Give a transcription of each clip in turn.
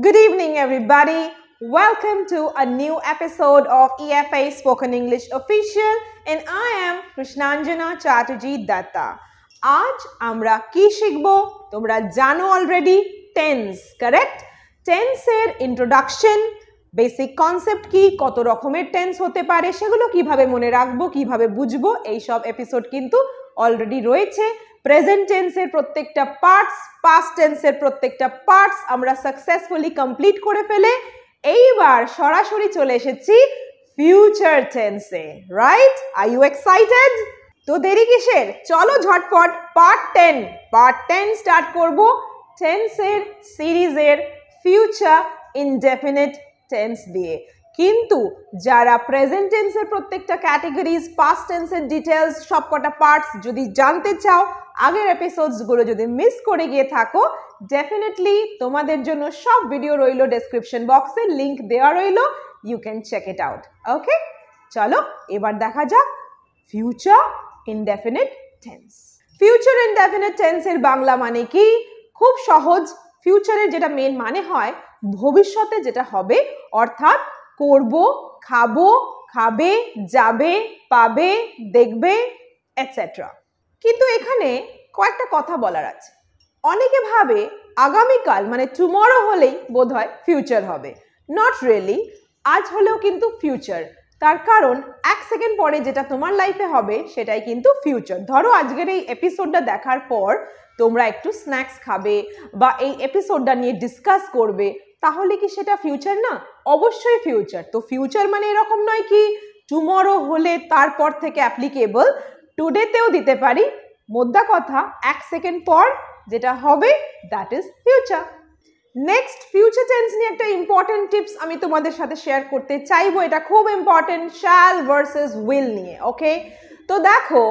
Good evening, everybody. Welcome to a new episode of EFA Spoken English Official, and I am Krishnanjana Chatterjee Datta. আজ আমরা কি শিখব? তোমরা জানো already tense, correct? টেন্সের introduction, basic concept কি, কত রকমের টেন্স হতে পারে, সেগুলো কিভাবে মনে রাখবো, কিভাবে বুঝবো, এই সব এপিসোড কিন্তু অলরেডি রয়েছে। প্রেজেন্ট টেন্সের প্রত্যেকটা পার্টস, পাস্ট টেন্সের প্রত্যেকটা পার্টস আমরা সাকসেসফুলি কমপ্লিট করে ফেলে এইবার সরাসরি চলে এসেছি ফিউচার টেন্সে, রাইট? Are you excited? তো দেরি কিসের? চলো ঝটপট পার্ট 10 স্টার্ট করব টেন্সের সিরিজের ফিউচার ইনডেফিনিট টেন্স দিয়ে। কিন্তু যারা প্রেজেন্ট টেন্সের প্রত্যেকটা ক্যাটাগরিজ, পাস্ট টেন্সের ডিটেলস, সবকটা পার্টস যদি জানতে চাও, আগের এপিসোডসগুলো যদি মিস করে গিয়ে থাকো, ডেফিনেটলি তোমাদের জন্য সব ভিডিও রইলো ডেসক্রিপশন বক্সে, লিংক দেওয়া রইলো, you can check it out. Okay, চলো এবার দেখা যাক future indefinite tense. Future indefinite টেন্সের বাংলা মানে কি? খুব সহজ। ফিউচারের যেটা মেন মানে হয় ভবিষ্যতে যেটা হবে, অর্থাৎ করব, খাবো, খাবে, যাবে, পাবে, দেখবে, এটসেট্রা। কিন্তু এখানে কয়েকটা কথা বলার আছে। অনেকে ভাবে আগামীকাল মানে টুমরো হলেই বোধহয় ফিউচার হবে। নট রিয়েলি, আজ হলেও কিন্তু ফিউচার। তার কারণ এক সেকেন্ড পরে যেটা তোমার লাইফে হবে সেটাই কিন্তু ফিউচার। ধরো আজকের এই এপিসোডটা দেখার পর তোমরা একটু স্ন্যাক্স খাবে বা এই এপিসোডটা নিয়ে ডিসকাস করবে, তাহলে কি সেটা ফিউচার না? অবশ্যই ফিউচার। তো ফিউচার মানে এরকম নয় কি টুমরো হলে তারপর থেকে অ্যাপ্লিকেবল, টুডেতেও দিতে পারি। মোদ্দা কথা এক সেকেন্ড পর যেটা হবে that is future. Next, future tense নিয়ে একটা ইম্পর্টেন্ট টিপস আমি তোমাদের সাথে শেয়ার করতে চাইবো। এটা খুব ইম্পর্টেন্ট, শ্যাল ভার্সেস উইল নিয়ে। ওকে, তো দেখো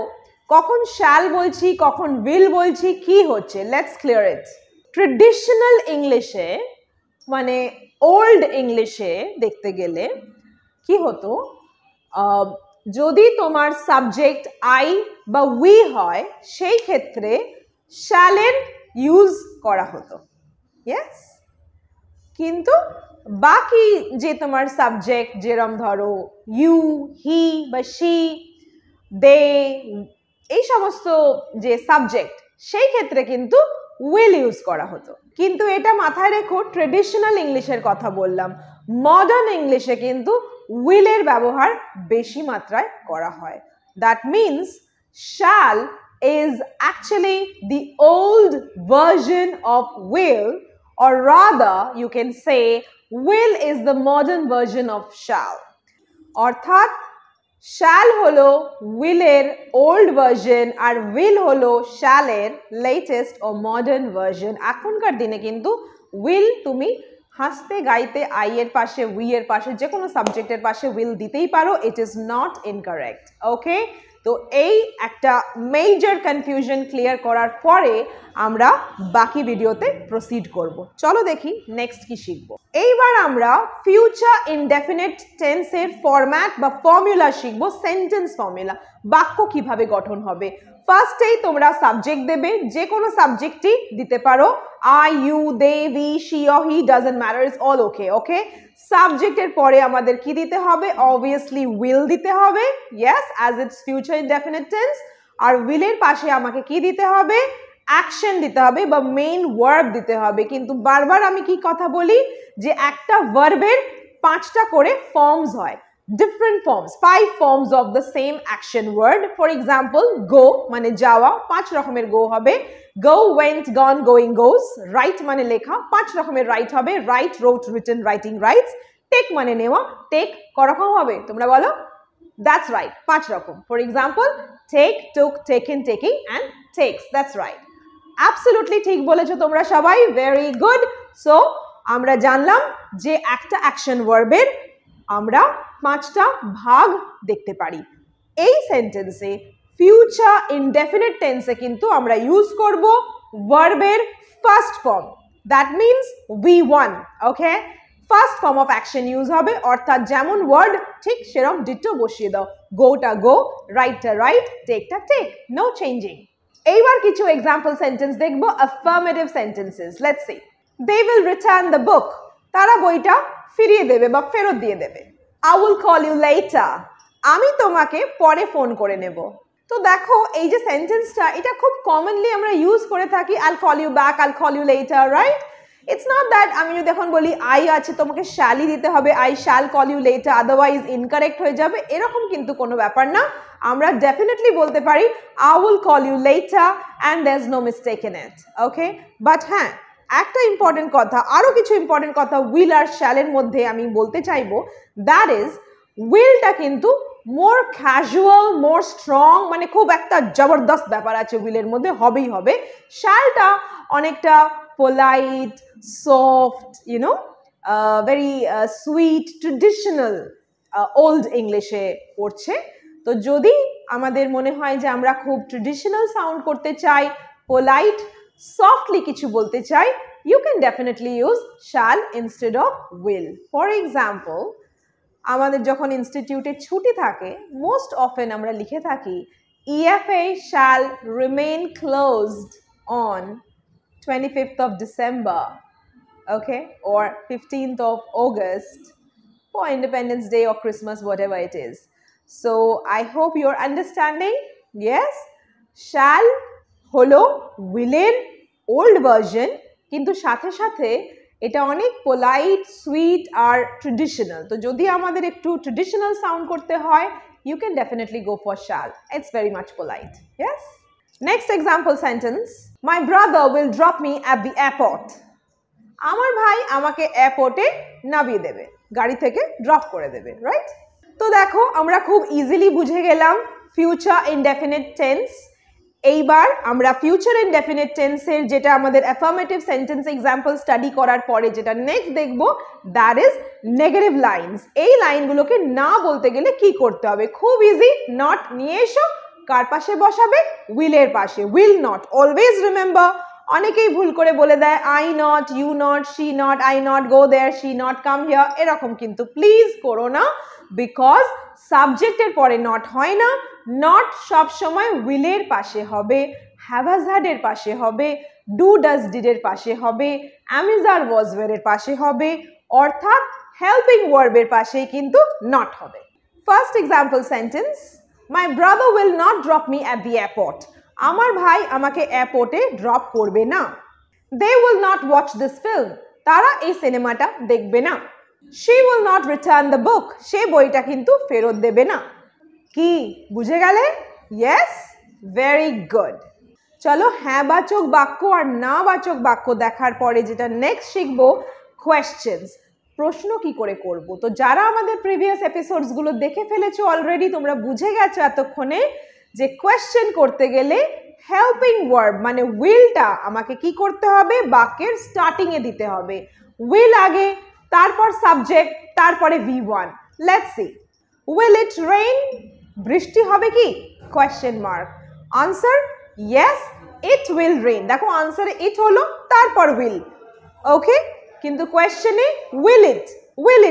কখন শ্যাল বলছি, কখন উইল বলছি, কি হচ্ছে, লেটস ক্লিয়ার ইট। ট্রেডিশনাল ইংলিশে মানে ওল্ড ইংলিশে দেখতে গেলে কি হতো, যদি তোমার সাবজেক্ট আই বা উই হয় সেই ক্ষেত্রে শ্যালের ইউজ করা হতো, ইয়েস। কিন্তু বাকি যে তোমার সাবজেক্ট, যেরম ধরো ইউ, হি বা শি, দে, এই সমস্ত যে সাবজেক্ট, সেই ক্ষেত্রে কিন্তু উইল ইউজ করা হতো। কিন্তু এটা মাথায় রেখো, ট্রেডিশনাল ইংলিশের কথা বললাম। মডার্ন ইংলিশে কিন্তু উইলের ব্যবহার বেশি মাত্রায় করা হয়। That means shall is actually the old version of will, or rather you can say will is the modern version of shall. অর্থাৎ শ্যাল হলো উইলের ওল্ড ভার্সন আর উইল হলো শ্যালের লেটেস্ট ও মডার্ন ভার্সন। এখনকার দিনে কিন্তু উইল তুমি হাসতে গাইতে I এর পাশে, উই এর পাশে, যে কোনো সাবজেক্টের পাশে উইল দিতেই পারো, ইট ইজ নট ইনকারেক্ট। ওকে, তো এই একটা মেজর কনফিউশন ক্লিয়ার করার পরে আমরা বাকি ভিডিওতে প্রসিড করব। চলো দেখি নেক্সট কি শিখবো। এইবার আমরা ফিউচার ইনডেফিনিট টেন্সের ফরম্যাট বা ফর্মুলা শিখবো, সেন্টেন্স ফর্মুলা, বাক্য কিভাবে গঠন হবে। ফার্স্টেই তোমরা সাবজেক্ট দেবে, যে কোনো সাবজেক্টই দিতে পারো, I, you, they, we, she or he, doesn't matter, it's all okay. Okay, সাবজেক্টের পরে আমাদের কি দিতে হবে? অবভিয়াসলি উইল দিতে হবে, yes, as it's future indefinite tense. আর উইলের পাশে আমাকে কি দিতে হবে? অ্যাকশন দিতে হবে বা মেইন ভার্ব দিতে হবে। কিন্তু বারবার আমি কি কথা বলি যে একটা ভার্বের 5টা করে ফর্মস হয়, different forms, 5 forms of the same action word. For example, go মানে যাওয়া, 5 রকমের go হবে। go, went, gone, going, goes. write মানে লেখা, 5 রকমের write হবে। write, wrote, written, writing, writes. take মানে নেওয়া, take করকম হবে তোমরা বলো? that's right, 5 রকম। for example, take, took, taken, taking and takes. that's right, absolutely ঠিক বলেছো তোমরা সবাই, very good. so আমরা জানলাম যে একটা অ্যাকশন ভার্বের আমরা 5টা ভাগ দেখতে পারি। এই সেন্টেন্সে ফিউচার ইনডেফিনিট টেন্সে কিন্তু আমরা ইউজ করব ভার্বের first form, that means V1। Okay, first form of action use হবে, অর্থাৎ যেমন ওয়ার্ড ঠিক সেরকম ডিটো বসিয়ে দাও। গোটা গো, রাইটটা রাইট, টেকটা টেক, নো চেঞ্জিং। এইবার কিছু এক্সাম্পল সেন্টেন্স দেখবো, affirmative sentences. Let's see. They will return the book. তারা বইটা ফিরিয়ে দেবে বা ফেরত দিয়ে দেবে। I will call you later, আমি তোমাকে পরে ফোন করে নেব। তো দেখো এই যে সেন্টেন্সটা এটা খুব কমনলি আমরা ইউজ করে থাকি, I'll call you back, I'll call you later, right? It's not that আমি যদি এখন বলি I আছে তোমাকে shall দিতে হবে, I shall call you later, otherwise incorrect হয়ে যাবে, এরকম কিন্তু কোনো ব্যাপার না। আমরা definitely বলতে পারি I will call you later and there's no mistake in it, okay? But হ্যাঁ, একটা ইম্পর্টেন্ট কথা, আরো কিছু ইম্পর্টেন্ট কথা will আর shall এর মধ্যে আমি বলতে চাইবো, that is willটা কিন্তু মোর ক্যাজুয়াল, মোর স্ট্রং, মানে খুব একটা জবরদস্ত ব্যাপার আছে উইলের মধ্যে, হবেই হবে। শ্যালটা অনেকটা polite, soft, you know, very sweet, traditional old ইংলিশে পড়ছে। তো যদি আমাদের মনে হয় যে আমরা খুব ট্রেডিশনাল সাউন্ড করতে চাই, পোলাইট, সফটলি কিছু বলতে চাই, you can definitely use shall instead of will. For example, আমাদের যখন ইনস্টিটিউটে ছুটি থাকে মোস্ট অফেন আমরা লিখে থাকি EFA shall remain closed on 25th of December, okay, or 15th of August for Independence Day or Christmas, whatever it is. So I hope you're understanding. Yes, shall holo will এর old version, কিন্তু সাথে সাথে এটা অনেক polite, sweet আর traditional. তো যদি আমাদের একটু ট্রেডিশনাল সাউন্ড করতে হয়, you can definitely go for shall. It's very much polite. Yes? Next example sentence. My brother will drop me at the airport. আমার ভাই আমাকে এয়ারপোর্টে নামিয়ে দেবে, গাড়ি থেকে ড্রপ করে দেবে, রাইট? তো দেখো আমরা খুব ইজিলি বুঝে গেলাম ফিউচার ইনডেফিনিট টেন্স। এইবার আমরা ফিউচার ইনডেফিনিট টেন্সের যেটা আমাদের অ্যাফার্মেটিভ সেন্টেন্স এক্সাম্পল স্টাডি করার পরে যেটা নেক্সট দেখবো, দ্যাট ইজ নেগেটিভ লাইনস। এই লাইনগুলোকে না বলতে গেলে কি করতে হবে? খুব ইজি, নট নিয়ে এসো, কার পাশে বসাবে? উইলের পাশে। Will not, always remember. অনেকেই ভুল করে বলে দেয় I not, you not, she not, I not go there, she not come here, এরকম কিন্তু প্লিজ করো না, বিকজ সাবজেক্টের পরে নট হয় না। নট সব সময় উইলের পাশে হবে, হ্যাভ হ্যাজ হ্যাড এর পাশে হবে, ডু ডাজ ডিড এর পাশে হবে, অ্যামিজ আর ওয়াজ ওয়্যার এর পাশে হবে, অর্থাৎ হেল্পিং ভার্বের পাশেই কিন্তু নট হবে। First example sentence, my brother will not drop me at the airport. আমার ভাই আমাকে এয়ারপোর্টে ড্রপ করবে না। They will not watch this film. তারা এই সিনেমাটা দেখবে না। She will not return the book. সে বইটা কিন্তু ফেরত দেবে না। কি বুঝে গেলে? Yes, very good. চলো হ্যাঁ বাচক বাক্য আর না বাচক বাক্য দেখার পরে যেটা নেক্সট শিখবো, কোয়েশ্চেন্স। প্রশ্ন কি করে করব? তো যারা আমাদের প্রিভিয়াস এপিসোডসগুলো দেখে ফেলেছো অলরেডি, তোমরা বুঝে গেছো এতক্ষণে যে কোয়েশ্চেন করতে গেলে হেল্পিং ভার্ব মানে উইলটা আমাকে কি করতে হবে? বাক্যের স্টার্টিংয়ে দিতে হবে। উইল আগে, তারপর সাবজেক্ট, তারপরে V1। Let's see. Will it rain? বৃষ্টি হবে কি? Question mark. Answer, yes it will rain. দেখো আনসারে ইট হলো, তারপর উইল, ওকে, কিন্তু কোয়েশ্চেনে will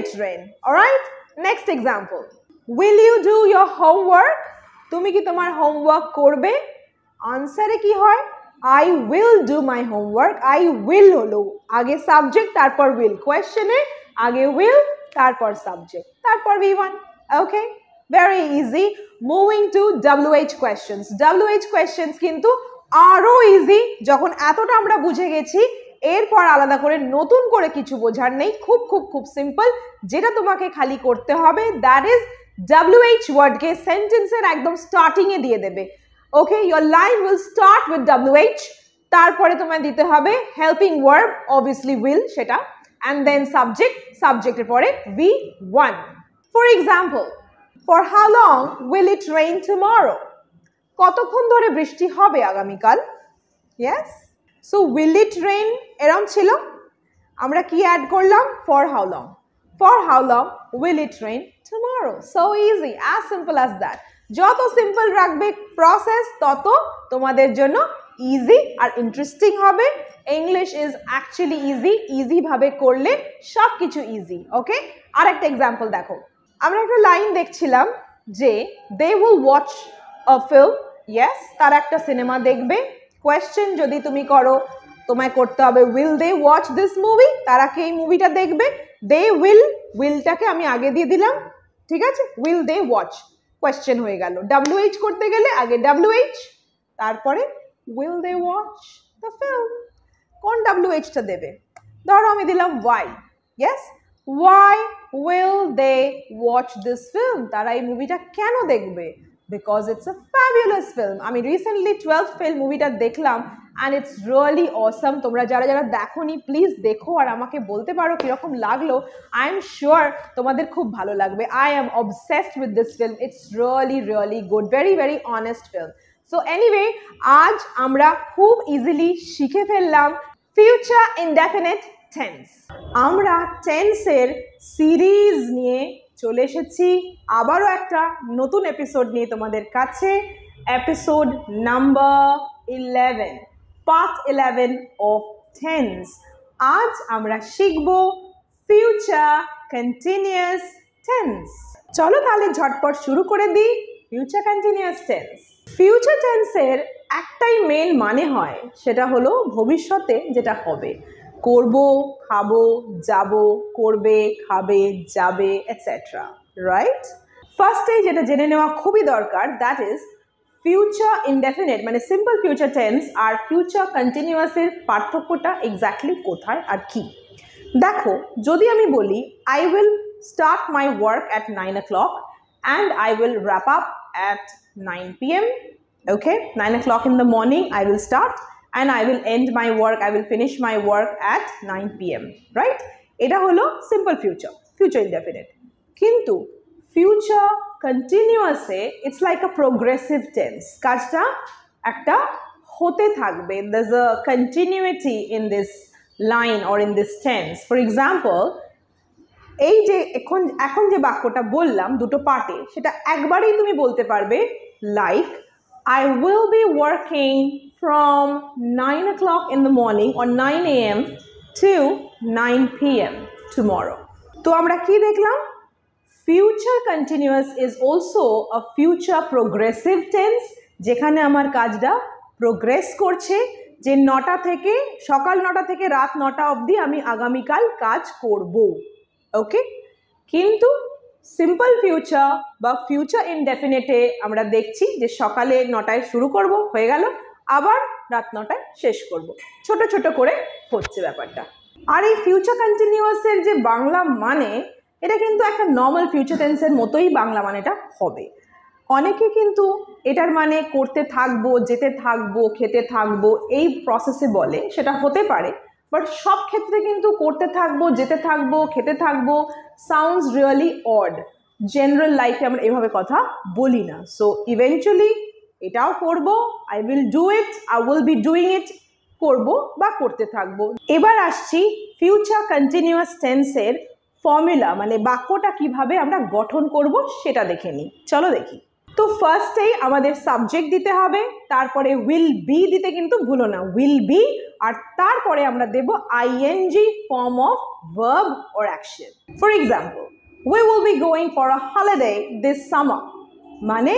it rain. Alright, next example, will you do your homework? তুমি কি তোমার হোমওয়ার্ক করবে? আনসারে কি হয়? I will do my homework. I will হলো আগে সাবজেক্ট, তারপর উইল। কোয়েশ্চেনে আগে উইল, তারপর সাবজেক্ট, তারপর V1। Okay, very easy. Moving to WH questions. WH questions কিন্তু আরো ইজি। যখন এতটা আমরা বুঝে গেছি, এরপর আলাদা করে নতুন করে কিছু বোঝার নেই। খুব খুব খুব সিম্পল। যেটা তোমাকে খালি করতে হবে, দ্যাট ইজ WH ওয়ার্ডকে সেন্টেন্সের একদম স্টার্টিংয়ে দিয়ে দেবে। Okay, your line will start with WH, তারপরে তোমায় দিতে হবে হেল্পিং ভার্ব, অবভিয়াসলি উইল সেটা, and then subject, সাবজেক্টের পরে V1. For example, for how long will it rain tomorrow? কতক্ষণ ধরে বৃষ্টি হবে আগামীকাল? Yes, so will it rain এরকম ছিল, আমরা কি অ্যাড করলাম? for how long. For how long will it rain tomorrow? So easy, as simple as that. যত সিম্পল রাখবে প্রসেস, তত তোমাদের জন্য ইজি আর ইন্টারেস্টিং হবে। ইংলিশ ইজ অ্যাকচুয়ালি ইজি ভাবে করলে সব কিছু ইজি। ওকে, আরেকটা এক্সাম্পল দেখো। আমরা একটা লাইন দেখছিলাম যে they will watch a film. Yes, তারা একটা সিনেমা দেখবে। কোয়েশ্চেন যদি তুমি করো, তোমায় করতে হবে will they watch this movie, তারা কি এই মুভিটা দেখবে, they willটাকে আমি আগে দিয়ে দিলাম, ঠিক আছে, will they watch কোয়েশ্চেন হয়ে গেল, WH করতে গেলে আগে WH তারপরে will they watch the film, কোন WH-টা দেবে, ধরো আমি দিলাম why, yes, why will they watch this film, তারা এই মুভিটা কেন দেখবে, because it's a fabulous film, আমি রিসেন্টলি 12th fail মুভিটা দেখলাম and it's really awesome, তোমরা যারা যারা দেখোনি প্লিজ দেখো আর আমাকে বলতে পারো কিরকম লাগলো, I am sure তোমাদের খুব ভালো লাগবে, I am obsessed with this film, it's really good, very honest film. So anyway, আজ আমরা খুব ইজিলি শিখে ফেললাম future indefinite tense. আমরা টেন্সের সিরিজ নিয়ে চলে এসেছি আবারও একটা নতুন এপিসোড নিয়ে তোমাদের কাছে, episode number 11, part 11 of tense. আজ আমরা শিখব ফিউচার কন্টিনিউয়াস টেন্স। চলো তাহলে ঝটপট শুরু করে দিই ফিউচার কন্টিনিউয়াস টেন্স। ফিউচার টেন্সের একটাই মেন মানে হয়, সেটা হলো ভবিষ্যতে যেটা হবে, করব, খাবো, যাব, করবে, খাবে, যাবে, এটসেট্রা, রাইট? ফার্স্টে যেটা জেনে নেওয়া খুবই দরকার, দ্যাট ইজ ফিউচার ইনডেফিনিট মানে সিম্পল ফিউচার টেন্স আর ফিউচার কন্টিনিউয়াসের পার্থক্যটা এক্স্যাক্টলি কোথায় আর কি। দেখো, যদি আমি বলি I will start my work at 9 o'clock and I will wrap up at 9 p.m. Okay, 9 o'clock in the morning I will start and I will end my work, I will finish my work at 9 p.m. Right? এটা হলো simple future, future indefinite. কিন্তু future continuous A it's like a progressive tense. কাজটা একটা হতে থাকবে. There's a continuity in this line or in this tense. For example, এই যে এখন যে বাক্যটা বললাম দুটো পার্টে, সেটা একবারেই তুমি বলতে পারবে like I will be working from 9 o'clock in the morning or 9 a.m. to 9 p.m. tomorrow. তো আমরা কি দেখলাম? Future continuous is also a future progressive tense, যেখানে আমার কাজটা প্রোগ্রেস করছে, যে সকাল 9টা থেকে রাত 9টা অবধি আমি আগামীকাল কাজ করব। ওকে, কিন্তু সিম্পল ফিউচার বা ফিউচার ইনডেফিনিটে আমরা দেখছি যে সকালে 9টায় শুরু করব, হয়ে গেল, আবার রাত 9টায় শেষ করব, ছোট ছোট করে হচ্ছে ব্যাপারটা। আর এই ফিউচার কন্টিনিউয়াসের যে বাংলা মানে, এটা কিন্তু একটা নর্মাল ফিউচার টেন্সের মতোই বাংলা মানেটা হবে। অনেকে কিন্তু এটার মানে করতে থাকবো, যেতে থাকবো, খেতে থাকবো এই প্রসেসে বলে, সেটা হতে পারে, বাট সব ক্ষেত্রে কিন্তু করতে থাকবো, যেতে থাকবো, খেতে থাকবো সাউন্ডস রিয়েলি অড। জেনারেল লাইফে আমরা এভাবে কথা বলি না। সো ইভেনচুয়ালি এটাও করব, I will do it, I will be doing it, করব বা করতে থাকবো। এবার আসছি ফিউচার কন্টিনিউয়াস টেন্সের ফর্মুলা, মানে বাক্যটা কিভাবে আমরা গঠন করব সেটা দেখে নিই। চলো দেখি। তো ফার্স্টেই আমাদের সাবজেক্ট দিতে হবে, তারপরে উইল বি দিতে কিন্তু ভুলো না, উইল বি, আর তারপরে আমরা দেব ING form of verb or action. For example, we will be going for a holiday this summer, মানে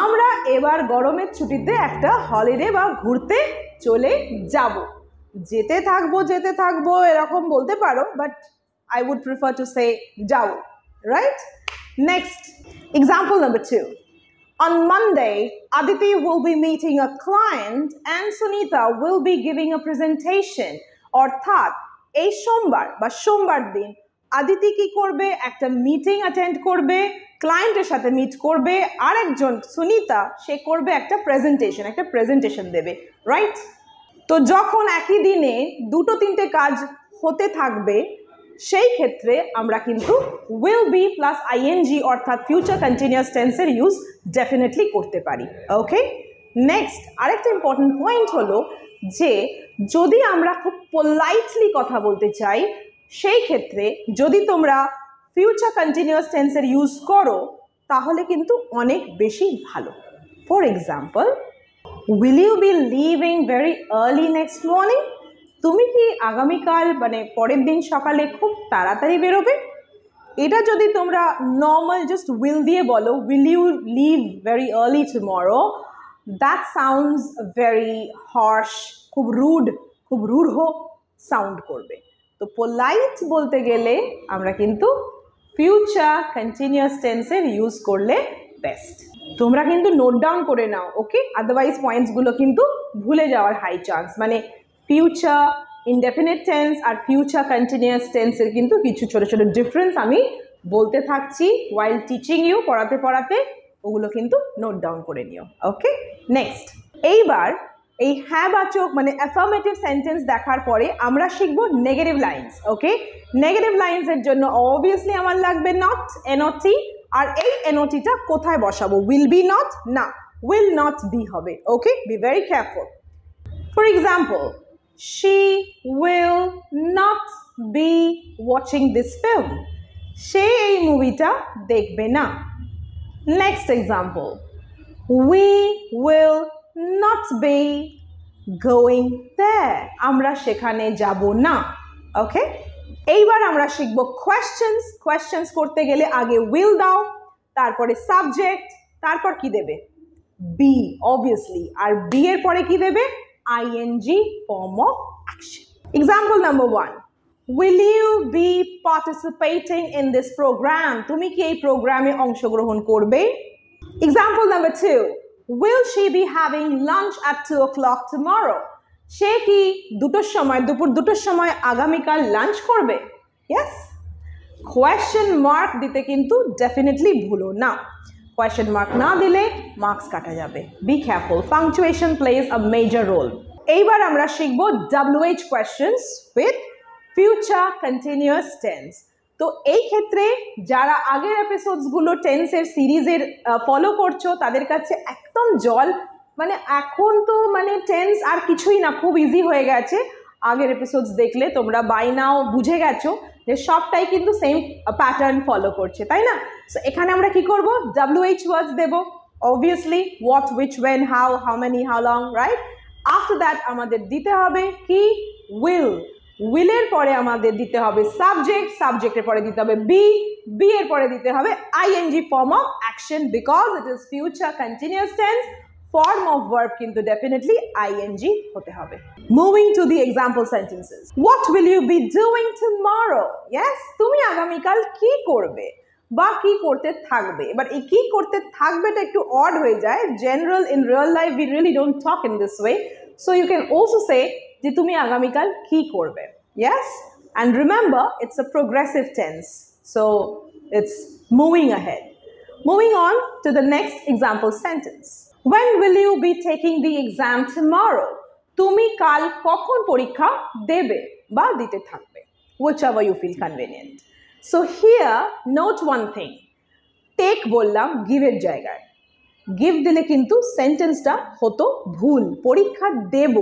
আমরা এবার গরমের ছুটিতে একটা হলিডে বা ঘুরতে চলে যাব। যেতে থাকবো এরকম বলতে পারো, but I would prefer to say যাও, right? Next, example number 2. On Monday, Aditi will be meeting a client and Sunita will be giving a presentation. অর্থাৎ এই সোমবার দিন আদিতি কি করবে, একটা মিটিং অ্যাটেন্ড করবে, ক্লায়েন্টের সাথে মিট করবে, আর একজন সুনিতা সে করবে একটা প্রেজেন্টেশন দেবে, রাইট? তো যখন একই দিনে 2-3টে কাজ হতে থাকবে, সেই ক্ষেত্রে আমরা কিন্তু উইল বি প্লাস আইএনজি অর্থাৎ ফিউচার কন্টিনিউয়াস টেন্সের ইউজ ডেফিনেটলি করতে পারি। ওকে, নেক্সট আরেকটা ইম্পর্টেন্ট পয়েন্ট হলো যে যদি আমরা খুব পোলাইটলি কথা বলতে চাই, সেই ক্ষেত্রে যদি তোমরা ফিউচার কন্টিনিউয়াস টেন্সের ইউজ করো তাহলে কিন্তু অনেক বেশি ভালো। For example, will you be living very early next morning, তুমি কি আগামীকাল মানে পরের দিন সকালে খুব তাড়াতাড়ি বেরোবে? এটা যদি তোমরা নর্মাল জাস্ট উইল দিয়ে বলো, will you leave very early tomorrow, that sounds very harsh, খুব রুড, খুব রূঢ় সাউন্ড করবে। তো পোলাইট বলতে গেলে আমরা কিন্তু ফিউচার কন্টিনিউয়াস টেন্সের ইউজ করলে বেস্ট। তোমরা কিন্তু নোট ডাউন করে নাও, ওকে? আদারওয়াইজ পয়েন্টসগুলো কিন্তু ভুলে যাওয়ার হাই চান্স। মানে ফিউচার ইনডেফিনিট টেন্স আর ফিউচার কন্টিনিউয়াস টেন্সের কিন্তু কিছু ছোট ছোট ডিফারেন্স আমি বলতে থাকছি ওয়াইল টিচিং ইউ, পড়াতে পড়াতে ওগুলো কিন্তু নোট ডাউন করে নিও, ওকে? নেক্সট, এইবার এই হ্যাঁ বাচক মানে অ্যাফার্মেটিভ সেন্টেন্স দেখার পরে আমরা শিখবো নেগেটিভ লাইন্স, ওকে? নেগেটিভ লাইন্সের জন্য অবভিয়াসলি আমার লাগবে নট, এনওটি। আর এই এনওটিটা কোথায় বসাবো? উইল বি নট না, উইল নট বি হবে, okay? Be very careful. For example, she will not be watching this film. সে এই মুভিটা দেখবে না। Next example, we will not be going there. আমরা সেখানে যাব না, ওকে? এইবার আমরা শিখবো কোয়েশ্চেন্স। কোয়েশ্চেন্স করতে গেলে আগে উইল দাও, তারপরে সাবজেক্ট, তারপর কি দেবে? B, obviously. আর বি এর পরে কি দেবে? ING form of action. Example number 1, will you be participating in this program? তুমি কি এই প্রোগ্রামে অংশগ্রহণ করবে? Example number 2, will she be having lunch at 2 o'clock tomorrow? সে কি দুপুর 2টোর সময় আগামীকাল লাঞ্চ করবে? ইয়েস। কোয়েশ্চেন মার্ক দিতে কিন্তু ডেফিনেটলি ভুলো না। কোয়েশ্চেন মার্ক না দিলে মার্কস কাটা যাবে। Be careful, punctuation plays a major role. এইবার আমরা শিখবো WH questions with future continuous tense. তো এই ক্ষেত্রে যারা আগের এপিসোডসগুলো টেন্সের সিরিজের ফলো করছো তাদের কাছে একদম জল, মানে এখন তো মানে টেন্স আর কিছুই না, খুব ইজি হয়ে গেছে। আগের এপিসোডস দেখলে তোমরা বাই নাও বুঝে গেছো যে সবটাই কিন্তু সেম প্যাটার্ন ফলো করছে, তাই না? সো এখানে আমরা কি করব? WH ওয়ার্ডস দেব, obviously what, which, when, how, how many, how long, right? After that আমাদের দিতে হবে কি? উইল। উইলের পরে আমাদের দিতে হবে সাবজেক্ট, সাবজেক্টের পরে দিতে হবে বি, বি এর পরে দিতে হবে ING form of action, because it is future continuous tense. Form of verb কিন্তু ডেফিনেটলি আইএনজি হতে হবে। Moving to the example sentences. What will you be doing tomorrow? Yes, তুমি আগামীকাল কি করবে বা কি করতে থাকবে। এবার এই কি করতে থাকবেটা একটু অড হয়ে যায়। General in real life we really don't talk in this way, so you can also say যে তুমি আগামীকাল কি করবে। Yes, and remember it's a progressive tense, so it's moving ahead. Moving on to the next example sentence. When will you be taking the exam tomorrow? তুমি কাল কখন পরীক্ষা দেবে বা দিতে থাকবে, whichever you feel convenient. So here note one thing, take বললাম give এর জায়গায়। give দিলে কিন্তু সেন্টেন্সটা হতো ভুল। পরীক্ষা দেব,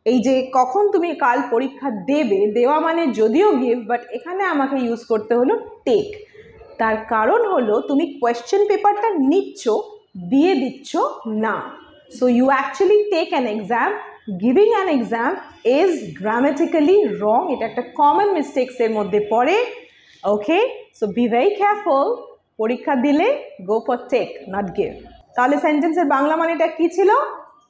এই যে কখন তুমি কাল পরীক্ষা দেবে, দেওয়া মানে যদিও give, বাট এখানে আমাকে ইউজ করতে হলো take। তার কারণ হলো তুমি কোয়েশ্চেন পেপারটা নিচ্ছ, দিয়ে দিচ্ছ না। So you actually take an exam. Giving an exam is grammatically wrong, এটা একটা কমন মিস্টেক্সের মধ্যে পড়ে, okay? So be very careful. পরীক্ষা দিলে go for take, not give. তাহলে সেন্টেন্সের বাংলা মানেটা কি ছিল?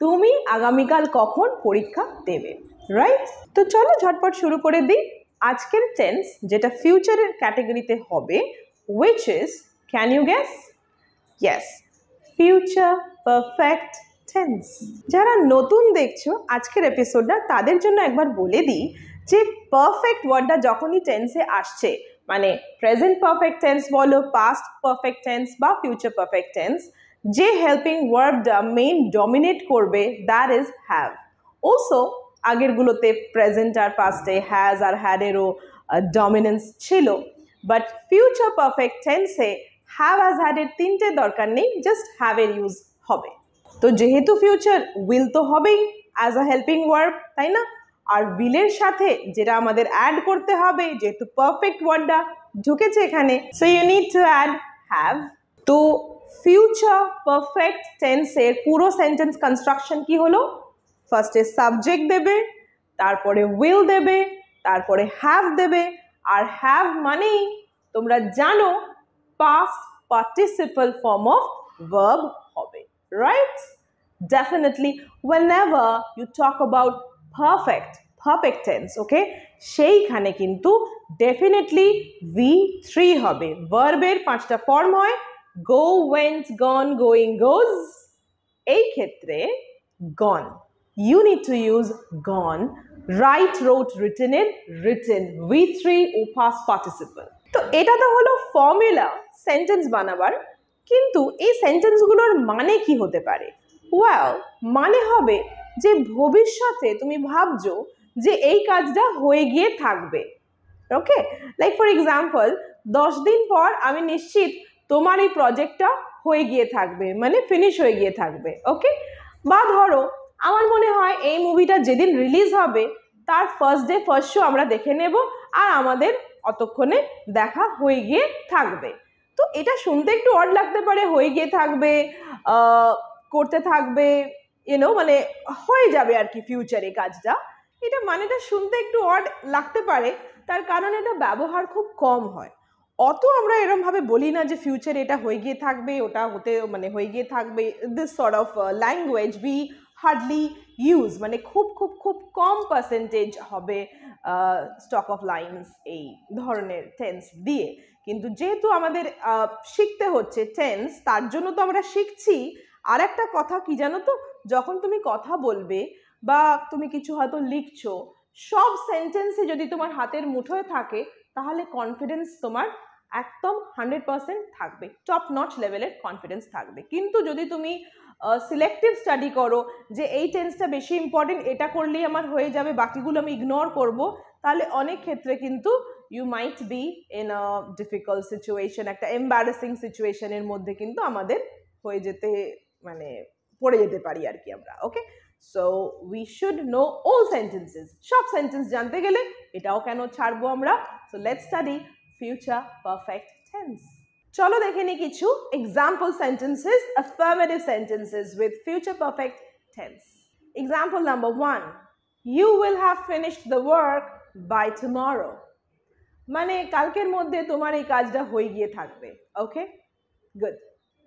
তুমি আগামীকাল কখন পরীক্ষা দেবে, রাইট? তো চলো ঝটপট শুরু করে দিই। আজকের টেন্স যেটা ফিউচারের ক্যাটাগরিতে হবে, which is, can you guess? Yes, future perfect tense. যারা নতুন দেখছো আজকের এপিসোডটা, তাদের জন্য একবার বলে দিই যে পারফেক্ট ওয়ার্ডটা যখনই টেন্সে আসছে, মানে প্রেজেন্ট পারফেক্ট টেন্স বলো, পাস্ট পারফেক্ট টেন্স বা ফিউচার পারফেক্ট টেন্স, যে হেল্পিং ভার্বটা মেইন ডমিনেট করবে দ্যাট ইজ হ্যাভ। অলসো আগেরগুলোতে প্রেজেন্ট আর পাস্টে হ্যাজ আর হ্যাডেরও ডমিনেন্স ছিল, বাট ফিউচার পারফেক্ট টেন্সে হ্যাভ হ্যাজ হ্যাডের তিনটে দরকার নেই, জাস্ট হ্যাভের ইউজ হবে। তো যেহেতু ফিউচার, উইল তো হবেই অ্যাজ আ হেল্পিং ভার্ব, তাই না? আর উইলের সাথে যেটা আমাদের অ্যাড করতে হবে, যেহেতু পারফেক্ট ওয়ার্ডটা ঢুকেছে এখানে, so you need to add have. তো ফিউচার পারফেক্ট টেন্সের পুরো সেন্টেন্স কনস্ট্রাকশন কি হলো? ফার্স্টে সাবজেক্ট দেবে, তারপরে উইল দেবে, তারপরে হ্যাভ দেবে। আর হ্যাভ মানেই তোমরা জানো past participle form of verb হবে, right? Definitely whenever you talk about perfect, perfect tense, okay, সেইখানে কিন্তু ডেফিনেটলি V3 হবে। ভার্বের 5টা ফর্ম হয়, গো, ওয়েন্ট, গন, গোয়িং, গোজ। এই ক্ষেত্রে gone, you need to use gone. Right, wrote, written এর রিটেন, V3 ও পাস্ট পার্টিসিপল। তো এটা তো হলো ফর্মুলা সেন্টেন্স বানাবার, কিন্তু এই সেন্টেন্সগুলোর মানে কি হতে পারে? ওয়েল, মানে হবে যে ভবিষ্যতে তুমি ভাবছো যে এই কাজটা হয়ে গিয়ে থাকবে, ওকে। লাইক ফর এক্সাম্পল, 10 দিন পর আমি নিশ্চিত তোমার এই প্রজেক্টটা হয়ে গিয়ে থাকবে, মানে ফিনিশ হয়ে গিয়ে থাকবে, ওকে। বা ধরো আমার মনে হয় এই মুভিটা যেদিন রিলিজ হবে তার ফার্স্ট ডে ফার্স্ট শো আমরা দেখে নেব, আর আমাদের অতক্ষণে দেখা হয়ে গিয়ে থাকবে। তো এটা শুনতে একটু অড লাগতে পারে, হয়ে গিয়ে থাকবে, করতে থাকবে, মানে হয়ে যাবে আর কি ফিউচারে কাজটা। এটা মানেটা শুনতে একটু অড লাগতে পারে, তার কারণ এটা ব্যবহার খুব কম হয়। অত আমরা এরমভাবে বলি না যে ফিউচারে এটা হয়ে গিয়ে থাকবে, ওটা হতে মানে হয়ে গিয়ে থাকবে। This sort of language we hardly use, মানে খুব খুব খুব কম পার্সেন্টেজ হবে স্টক অফ লাইন্স এই ধরনের টেন্স দিয়ে। কিন্তু যেহেতু আমাদের শিখতে হচ্ছে টেন্স, তার জন্য তো আমরা শিখছি। আর একটা কথা কি জানো তো, যখন তুমি কথা বলবে বা তুমি কিছু হয়তো লিখছো, সব সেন্টেন্সে যদি তোমার হাতের মুঠোয় থাকে তাহলে কনফিডেন্স তোমার একদম 100% থাকবে, টপ নচ লেভেলের কনফিডেন্স থাকবে। কিন্তু যদি তুমি সিলেক্টিভ স্টাডি করো যে এই টেন্সটা বেশি ইম্পর্টেন্ট, এটা করলেই আমার হয়ে যাবে, বাকিগুলো আমি ইগনোর করব, তাহলে অনেক ক্ষেত্রে কিন্তু you might be in a difficult situation, একটা এম্বারেসিং সিচুয়েশনের মধ্যে কিন্তু আমাদের হয়ে যেতে মানে পড়ে যেতে পারি আর কি আমরা, okay. So we should know all sentences, সব সেন্টেন্স জানতে গেলে এটাও কেন ছাড়বো আমরা। So let's study future perfect tense. চলো দেখে নি কিছু example sentences, affirmative sentences with future perfect tense. Example number 1, you will have finished the work by tomorrow. মানে কালকের মধ্যে তোমার এই কাজটা হয়ে গিয়ে থাকবে, okay, good.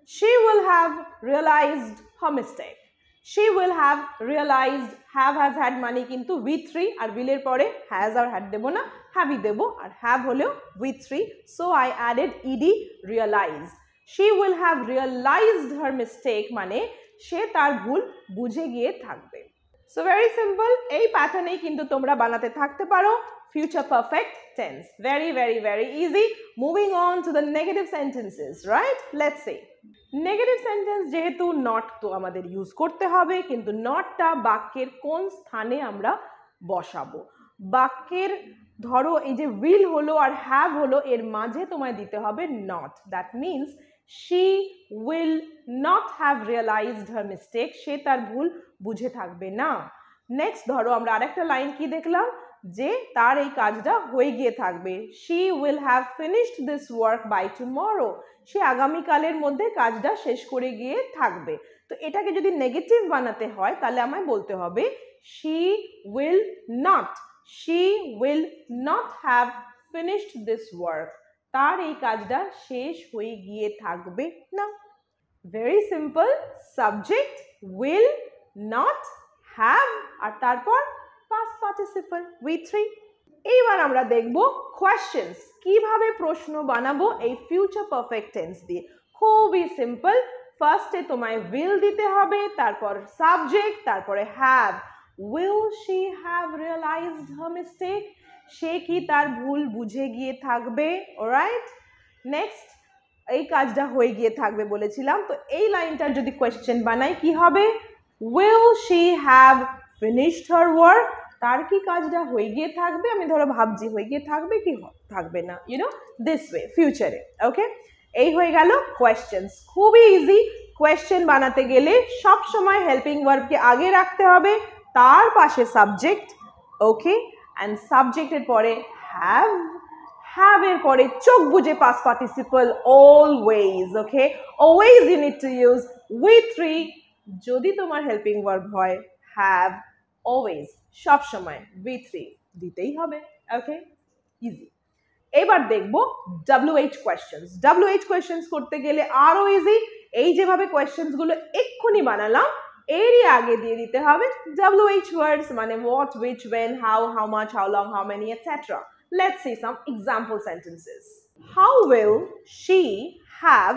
She will have realized her mistake. She will have realized, have has had মানে কিন্তু V3, আর will এর পরে has আর had দেব না, have E Dev, R have হলেও V3, so I added ed, realized. She will have realized her mistake মানে সে তার ভুল বুঝে গিয়ে থাকবে। So very simple, এই প্যাটার্নেই কিন্তু তোমরা বানাতে থাকতে পারো future perfect tense. Very very very easy. Moving on to the negative sentences, right? Let's see. Negative sentence যেহেতু নট তো আমাদের ইউজ করতে হবে, কিন্তু নটটা বাক্যের কোন স্থানে আমরা বসাবো? বাক্যের ধরো এই যে উইল হলো আর হ্যাভ হলো, এর মাঝে তোমায় দিতে হবে not. That means she will not have realised her mistake, সে তার ভুল বুঝে থাকবে না। নেক্সট ধরো আমরা আরেকটা লাইন কি দেখলাম, যে তার এই কাজটা হয়ে গিয়ে থাকবে, she will have finished this work by tomorrow, সে আগামীকালের মধ্যে কাজটা শেষ করে গিয়ে থাকবে। তো এটাকে যদি নেগেটিভ বানাতে হয় তাহলে আমায় বলতে হবে she will not have finished this work, তার এই কাজটা শেষ হয়ে গিয়ে থাকবে না। Very simple, subject will, not, have, আর তারপর past participle V3. এইবার আমরা দেখব কোয়েশ্চেনস, কিভাবে প্রশ্ন বানাবো এই ফিউচার পারফেক্ট টেন্স দিয়ে। খুবই সিম্পল, ফার্স্টে তোমায় উইল দিতে হবে, তারপর সাবজেক্ট, তারপরে have. Will she have realised her mistake, সে কি তার ভুল বুঝে গিয়ে থাকবে, অলরাইট। নেক্সট, এই কাজটা হয়ে গিয়ে থাকবে বলেছিলাম, তো এই লাইনটার যদি কোয়েশ্চেন বানাই কি হবে, will she have finished her work, তার কি কাজটা হয়ে গিয়ে থাকবে, আমি ধরো ভাবছি হয়ে গিয়ে থাকবে কি থাকবে না, দিস ওয়ে ফিউচারে, ওকে। এই হয়ে গেল কোয়েশ্চেন্স। খুবই ইজি, কোয়েশ্চেন বানাতে গেলে সব সময় হেল্পিং ভার্বকে আগে রাখতে হবে, তার পাশে সাবজেক্ট, ওকে, অ্যান্ড সাবজেক্টের পরে হ্যাভ এর পরে চোখ বুঝে past participle always, okay. Always you need to use V3 যদি তোমার হেল্পিং ভার্ব হয় হ্যাভ, অলওয়েজ সব সময় V3 দিতেই হবে, ওকে, ইজি। এবার দেখবো WH কোয়েশ্চেন্স। WH কোয়েশ্চেন্স করতে গেলে আরো ইজি, এই যেভাবে কোয়েশ্চেন্স গুলো এক্ষুনি বানালাম এরই আগে দিয়ে দিতে হবে WH words মানে what, which, when, how much, how long, how many, etc. Let's see some example sentences. How will she have